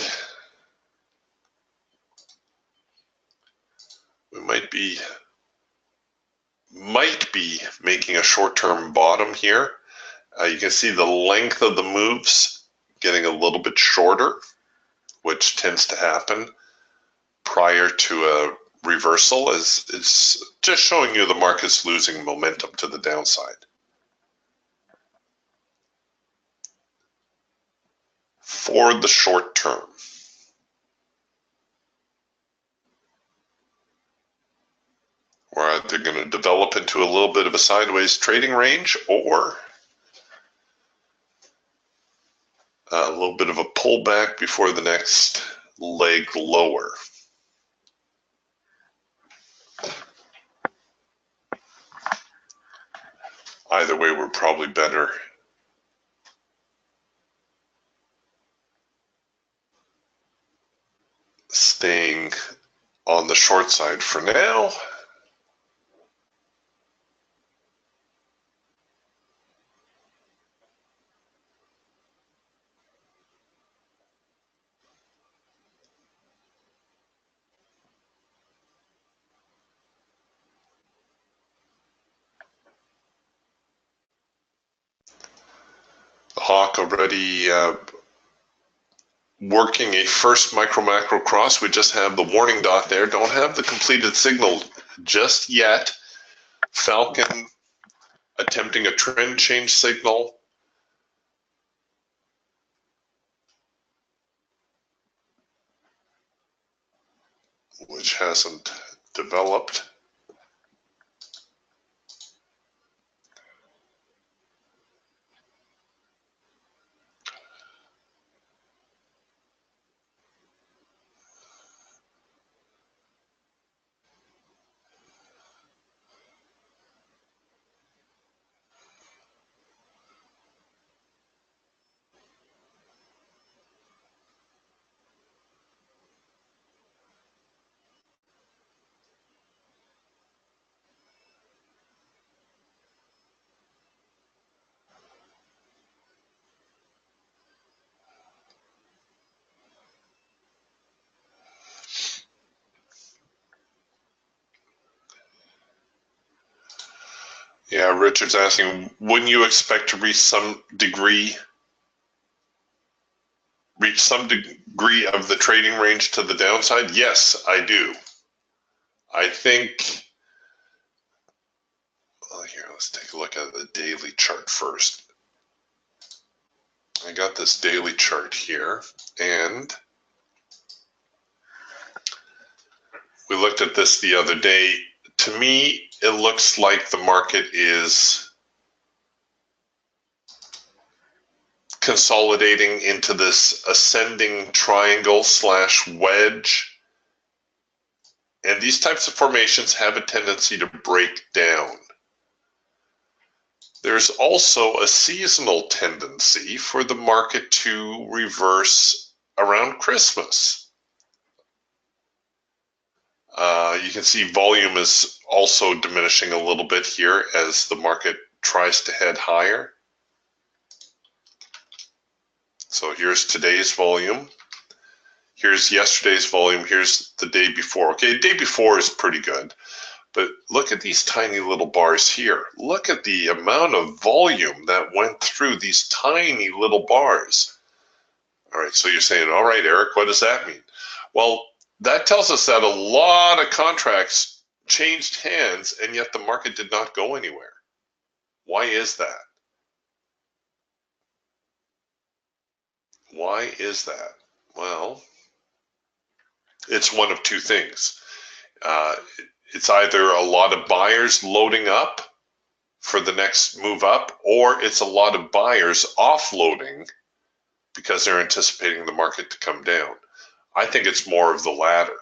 we might be making a short-term bottom here. You can see the length of the moves getting a little bit shorter, which tends to happen prior to a reversal. It's just showing you the market's losing momentum to the downside. For the short term. We're either going to develop into a little bit of a sideways trading range or a little bit of a pullback before the next leg lower. Either way, we're probably better staying on the short side for now. The hawk already working a first micro-macro cross. We just have the warning dot there. Don't have the completed signal just yet. Falcon attempting a trend change signal. Which hasn't developed. Yeah, Richard's asking, wouldn't you expect to reach some degree of the trading range to the downside? Yes, I do. I think, well, here, let's take a look at the daily chart first. I got this daily chart here, and we looked at this the other day. To me, it looks like the market is consolidating into this ascending triangle / wedge. And these types of formations have a tendency to break down. There's also a seasonal tendency for the market to reverse around Christmas. You can see volume is also diminishing a little bit here as the market tries to head higher. So here's today's volume. Here's yesterday's volume. Here's the day before. Okay, the day before is pretty good. But look at these tiny little bars here. Look at the amount of volume that went through these tiny little bars. All right, so you're saying, all right, Eric, what does that mean? Well, that tells us that a lot of contracts changed hands and yet the market did not go anywhere. Why is that? Why is that? Well, it's one of two things. It's either a lot of buyers loading up for the next move up, or it's a lot of buyers offloading because they're anticipating the market to come down. I think it's more of the latter.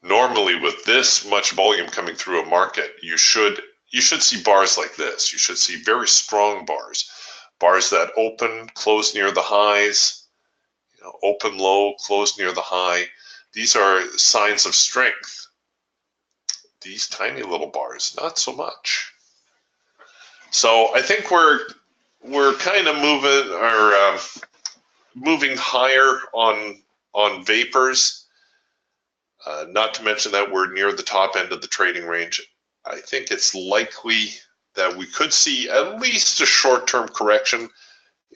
Normally with this much volume coming through a market, you should see bars like this. You should see very strong bars. Bars that open, close near the highs, open low, close near the high. These are signs of strength. These tiny little bars, not so much. So I think we're kind of moving higher on vapors. Not to mention that we're near the top end of the trading range. I think it's likely that we could see at least a short-term correction.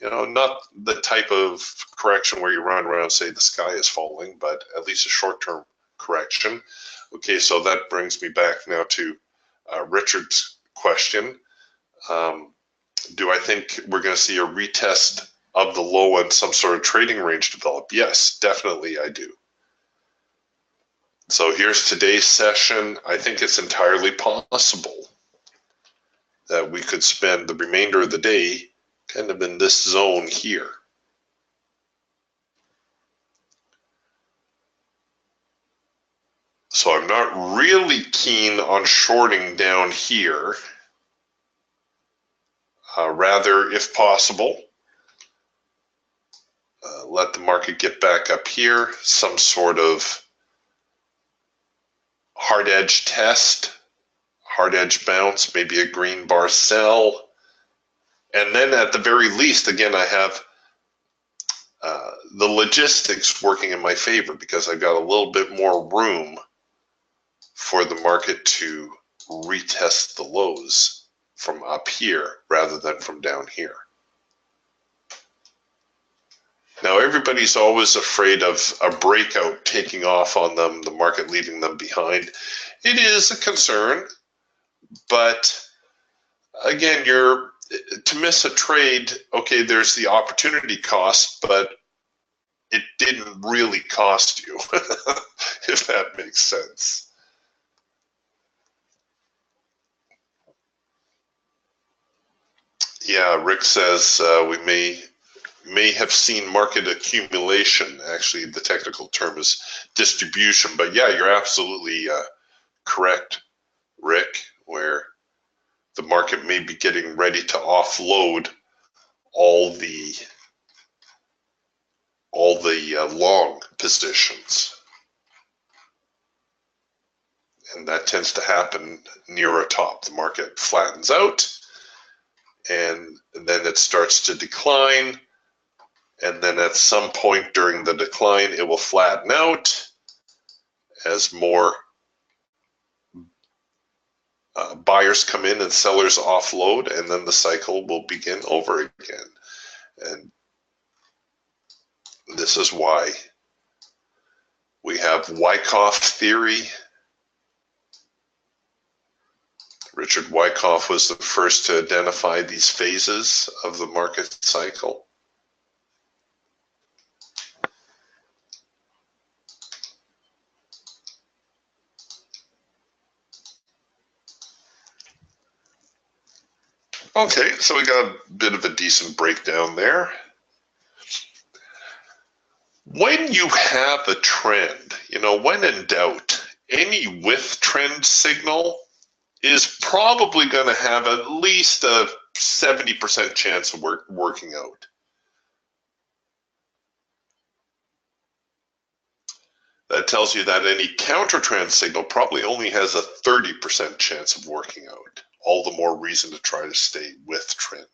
Not the type of correction where you run around and say the sky is falling, but at least a short-term correction. Okay, so that brings me back now to Richard's question. Do I think we're going to see a retest of the low and some sort of trading range develop? Yes, definitely I do. So here's today's session. I think it's entirely possible that we could spend the remainder of the day kind of in this zone here. So I'm not really keen on shorting down here. Rather, if possible, let the market get back up here, some sort of hard edge test, hard edge bounce, maybe a green bar sell. And then at the very least, again, I have the logistics working in my favor because I've got a little bit more room for the market to retest the lows from up here rather than from down here. Now, everybody's always afraid of a breakout taking off on them, the market leaving them behind. It is a concern, but again, to miss a trade, okay, there's the opportunity cost, but it didn't really cost you, if that makes sense. Yeah, Rick says we may have seen market accumulation. Actually, the technical term is distribution. But yeah, you're absolutely correct, Rick, where the market may be getting ready to offload all the long positions. And that tends to happen near a top. The market flattens out, and then it starts to decline. And then at some point during the decline, it will flatten out as more buyers come in and sellers offload, and then the cycle will begin over again. And this is why we have Wyckoff theory. Richard Wyckoff was the first to identify these phases of the market cycle. Okay, so we got a bit of a decent breakdown there. When you have a trend, when in doubt, any with trend signal is probably going to have at least a 70% chance of working out. That tells you that any counter trend signal probably only has a 30% chance of working out. All the more reason to try to stay with trend.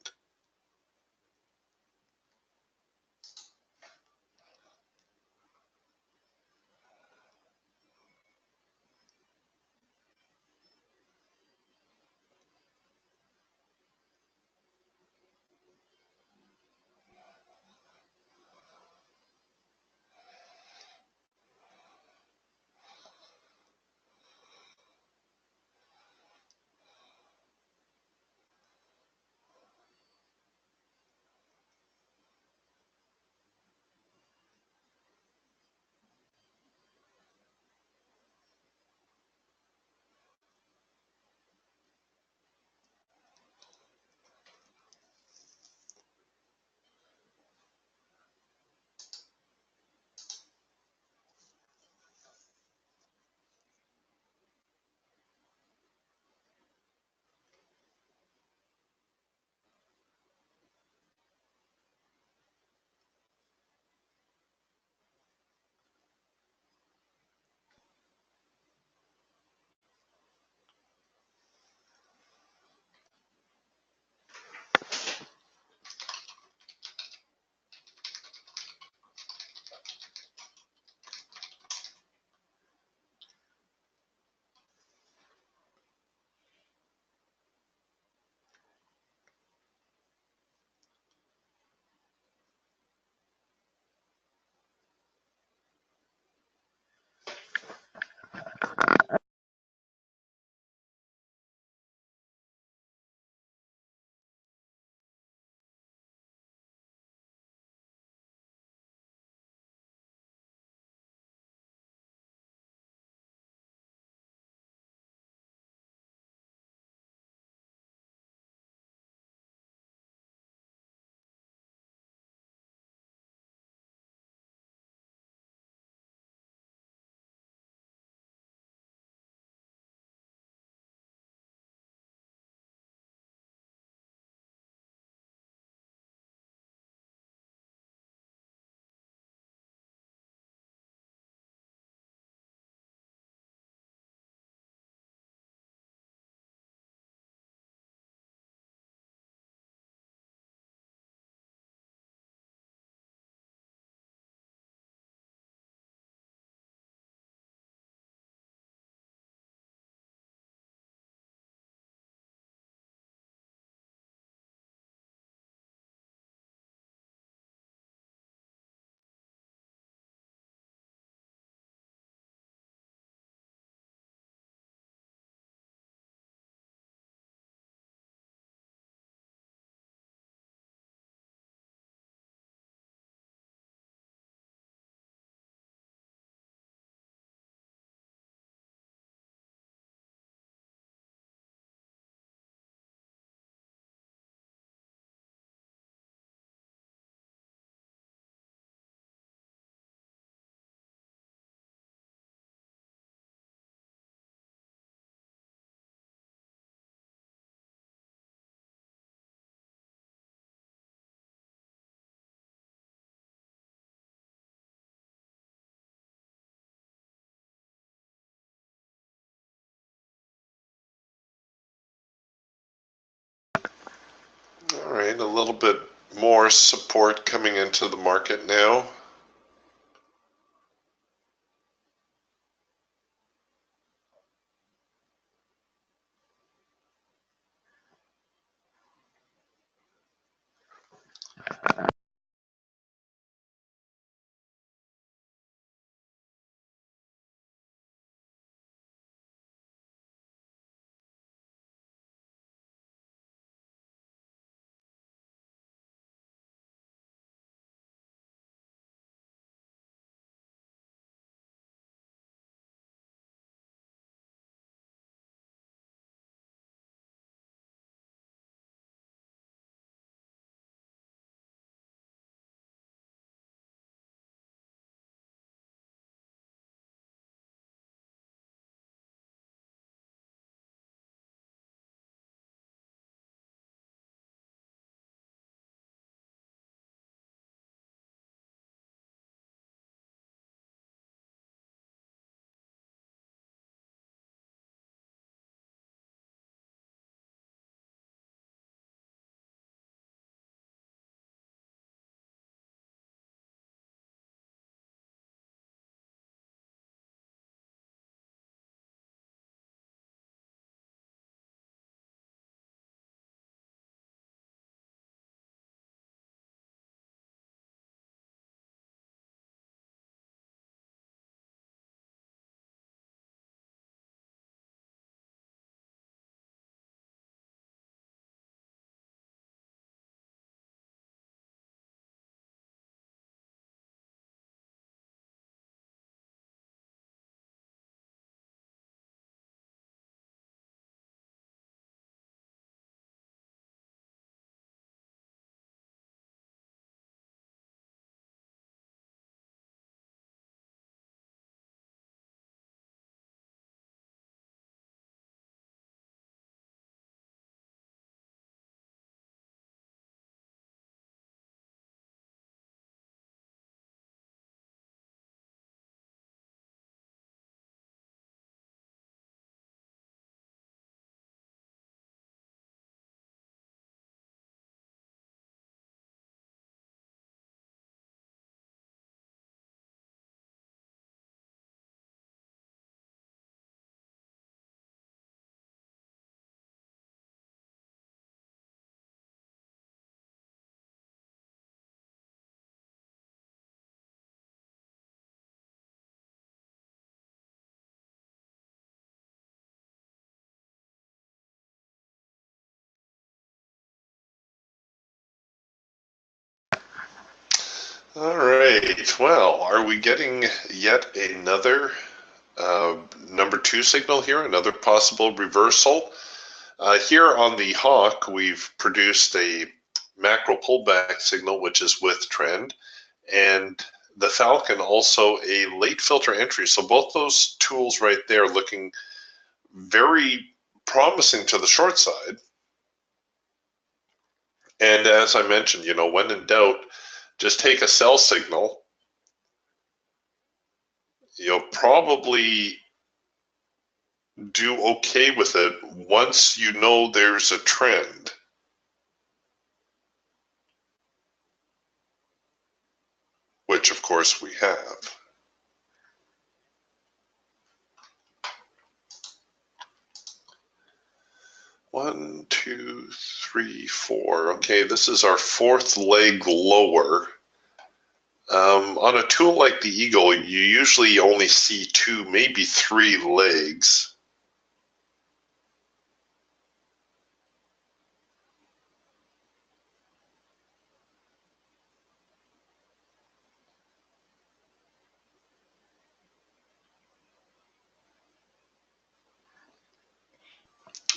All right, a little bit more support coming into the market now. All right. Well, are we getting yet another number 2 signal here, another possible reversal? Here on the Hawk, we've produced a macro pullback signal, which is with trend, and the Falcon also a late filter entry. So both those tools right there looking very promising to the short side. And as I mentioned, when in doubt, just take a sell signal. You'll probably do okay with it once you know there's a trend. Which of course we have. One, two, three, four. Okay, this is our fourth leg lower. On a tool like the Eagle, you usually only see 2, maybe 3 legs.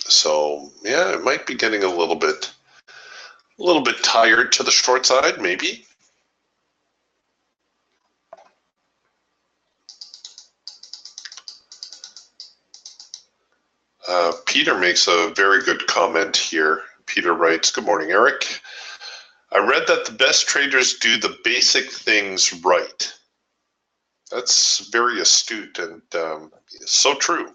So yeah, it might be getting a little bit tired to the short side, maybe. Peter makes a very good comment here. Peter writes, "Good morning, Eric. I read that the best traders do the basic things right." That's very astute and so true.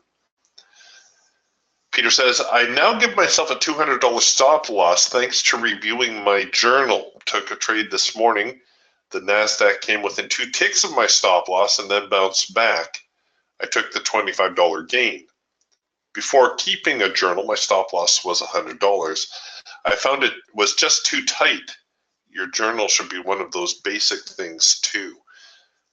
Peter says, "I now give myself a $200 stop loss thanks to reviewing my journal. Took a trade this morning. The NASDAQ came within 2 ticks of my stop loss and then bounced back. I took the $25 gain. Before keeping a journal, my stop loss was $100. I found it was just too tight. Your journal should be one of those basic things too."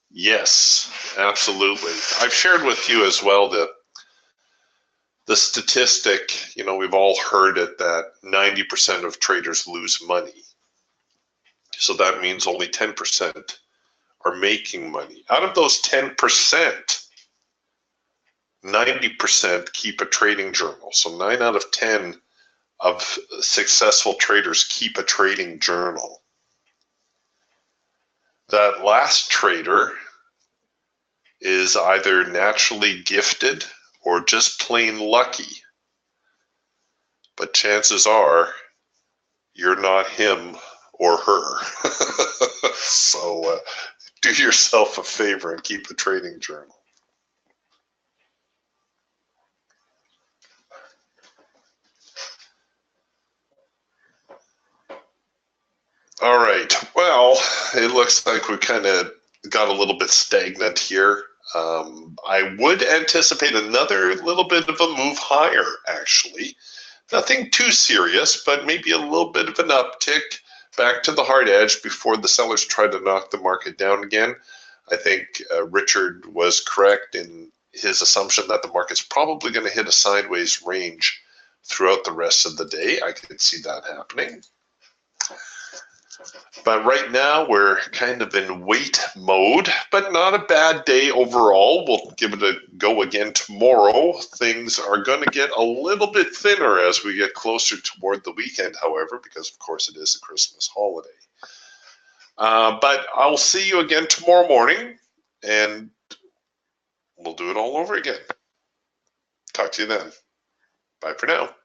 Yes, absolutely. I've shared with you as well the statistic, we've all heard it, that 90% of traders lose money. So that means only 10% are making money. Out of those 10%, 90% keep a trading journal. So 9 out of 10 of successful traders keep a trading journal. That last trader is either naturally gifted or just plain lucky. But chances are you're not him or her. So do yourself a favor and keep a trading journal. All right, well, it looks like we kind of got a little bit stagnant here. I would anticipate another little bit of a move higher, actually. Nothing too serious, but maybe a little bit of an uptick back to the hard edge before the sellers try to knock the market down again. I think Richard was correct in his assumption that the market's probably going to hit a sideways range throughout the rest of the day. I could see that happening. But right now we're kind of in wait mode, but not a bad day overall. We'll give it a go again tomorrow. Things are going to get a little bit thinner as we get closer toward the weekend, however, because of course it is a Christmas holiday. But I'll see you again tomorrow morning, and we'll do it all over again. Talk to you then. Bye for now.